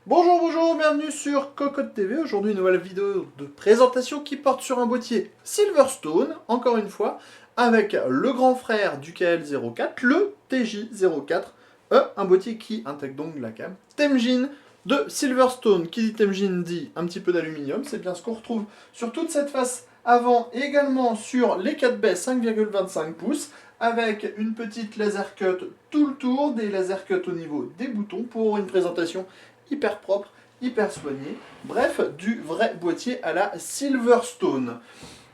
Bonjour, bienvenue sur Cocotte TV. Aujourd'hui, une nouvelle vidéo de présentation qui porte sur un boîtier Silverstone, encore une fois, avec le grand frère du KL04, le TJ04, un boîtier qui intègre donc la gamme Temjin de Silverstone. Qui dit Temjin dit un petit peu d'aluminium, c'est bien ce qu'on retrouve sur toute cette face avant, et également sur les 4B 5,25 pouces, avec une petite laser cut tout le tour, des laser cut au niveau des boutons pour une présentation hyper propre, hyper soigné, bref, du vrai boîtier à la Silverstone.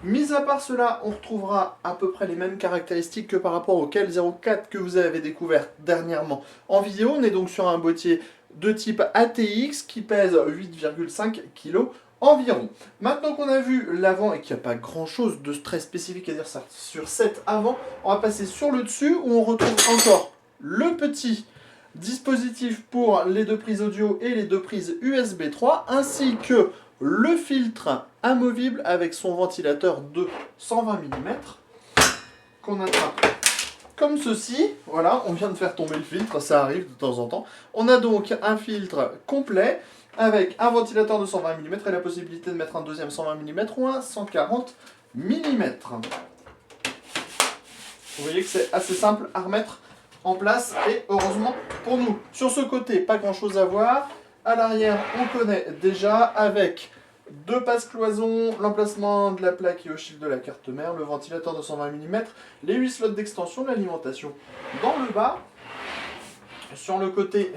Mis à part cela, on retrouvera à peu près les mêmes caractéristiques que par rapport au KL04 que vous avez découvert dernièrement en vidéo. On est donc sur un boîtier de type ATX qui pèse 8,5 kg environ. Maintenant qu'on a vu l'avant et qu'il n'y a pas grand chose de très spécifique à dire sur cet avant, on va passer sur le dessus où on retrouve encore le petit dispositif pour les deux prises audio et les deux prises USB 3, ainsi que le filtre amovible avec son ventilateur de 120 mm qu'on attrape comme ceci. Voilà, on vient de faire tomber le filtre, ça arrive de temps en temps. On a donc un filtre complet avec un ventilateur de 120 mm et la possibilité de mettre un deuxième 120 mm ou un 140 mm. Vous voyez que c'est assez simple à remettre en place et heureusement pour nous. Sur ce côté, pas grand chose à voir. À l'arrière, on connaît déjà avec deux passe-cloisons, l'emplacement de la plaque et au chiffre de la carte mère, le ventilateur de 120 mm, les 8 slots d'extension, l'alimentation dans le bas. Sur le côté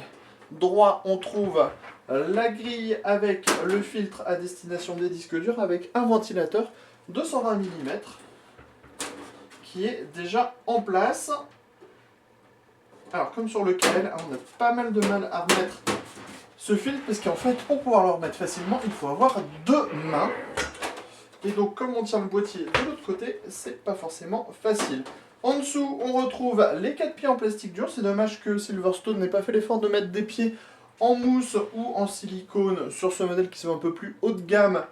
droit, on trouve la grille avec le filtre à destination des disques durs avec un ventilateur de 120 mm qui est déjà en place. Alors, comme sur le KL, on a pas mal de mal à remettre ce filtre, parce qu'en fait, pour pouvoir le remettre facilement, il faut avoir deux mains. Et donc, comme on tient le boîtier de l'autre côté, c'est pas forcément facile. En dessous, on retrouve les 4 pieds en plastique dur. C'est dommage que Silverstone n'ait pas fait l'effort de mettre des pieds en mousse ou en silicone sur ce modèle qui se veut un peu plus haut de gamme,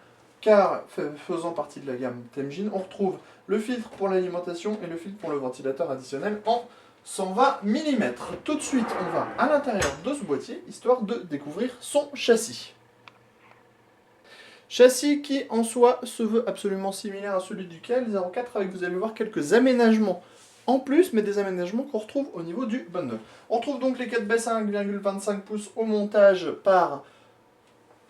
car faisant partie de la gamme Temjin, on retrouve le filtre pour l'alimentation et le filtre pour le ventilateur additionnel en 120 mm. Tout de suite, on va à l'intérieur de ce boîtier, histoire de découvrir son châssis. Châssis qui, en soi, se veut absolument similaire à celui du KL04, avec, vous allez voir, quelques aménagements en plus, mais des aménagements qu'on retrouve au niveau du bundle. On retrouve donc les 4B 5,25 pouces au montage par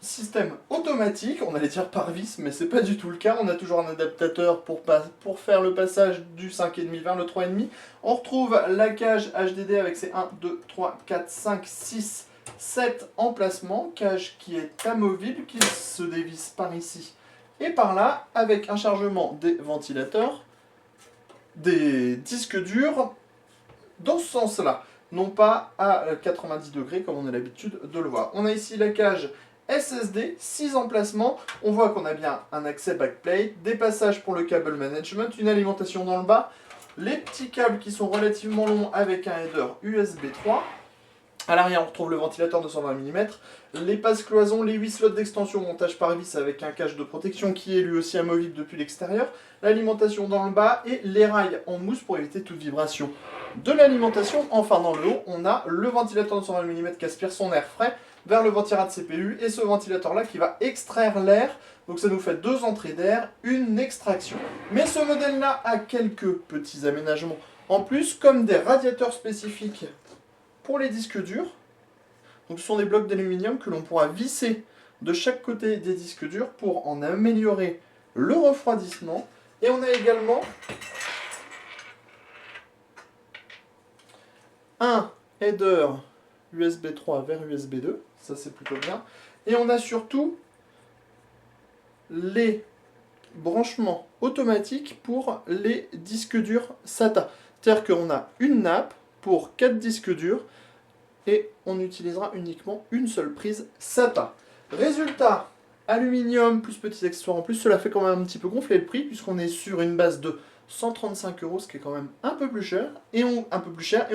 système automatique, on allait dire par vis, mais c'est pas du tout le cas. On a toujours un adaptateur pour faire le passage du 5,5 vers le 3,5. On retrouve la cage HDD avec ses 1, 2, 3, 4, 5, 6, 7 emplacements. Cage qui est amovible, qui se dévisse par ici et par là, avec un chargement des ventilateurs, des disques durs, dans ce sens-là, non pas à 90 degrés comme on a l'habitude de le voir. On a ici la cage SSD, 6 emplacements, on voit qu'on a bien un accès backplate, des passages pour le câble management, une alimentation dans le bas, les petits câbles qui sont relativement longs avec un header USB 3. À l'arrière, on retrouve le ventilateur de 120 mm, les passes-cloisons, les 8 slots d'extension montage par vis avec un cache de protection qui est lui aussi amovible depuis l'extérieur, l'alimentation dans le bas et les rails en mousse pour éviter toute vibration de l'alimentation. Enfin, dans le haut, on a le ventilateur de 120 mm qui aspire son air frais vers le ventirail CPU et ce ventilateur-là qui va extraire l'air. Donc ça nous fait deux entrées d'air, une extraction. Mais ce modèle-là a quelques petits aménagements en plus, comme des radiateurs spécifiques pour les disques durs. Donc ce sont des blocs d'aluminium que l'on pourra visser de chaque côté des disques durs pour en améliorer le refroidissement. Et on a également un header USB 3 vers USB 2, ça c'est plutôt bien. Et on a surtout les branchements automatiques pour les disques durs SATA. C'est-à-dire qu'on a une nappe pour 4 disques durs et on utilisera uniquement une seule prise SATA. Résultat, aluminium plus petits accessoires en plus, cela fait quand même un petit peu gonfler le prix puisqu'on est sur une base de 135 €, ce qui est quand même un peu plus cher. Et on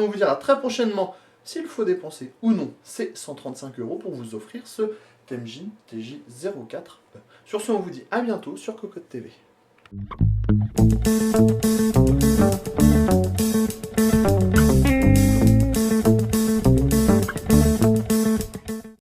vous dira très prochainement s'il faut dépenser ou non ces 135 € pour vous offrir ce Temjin TJ04. Sur ce, on vous dit à bientôt sur Cocotte TV.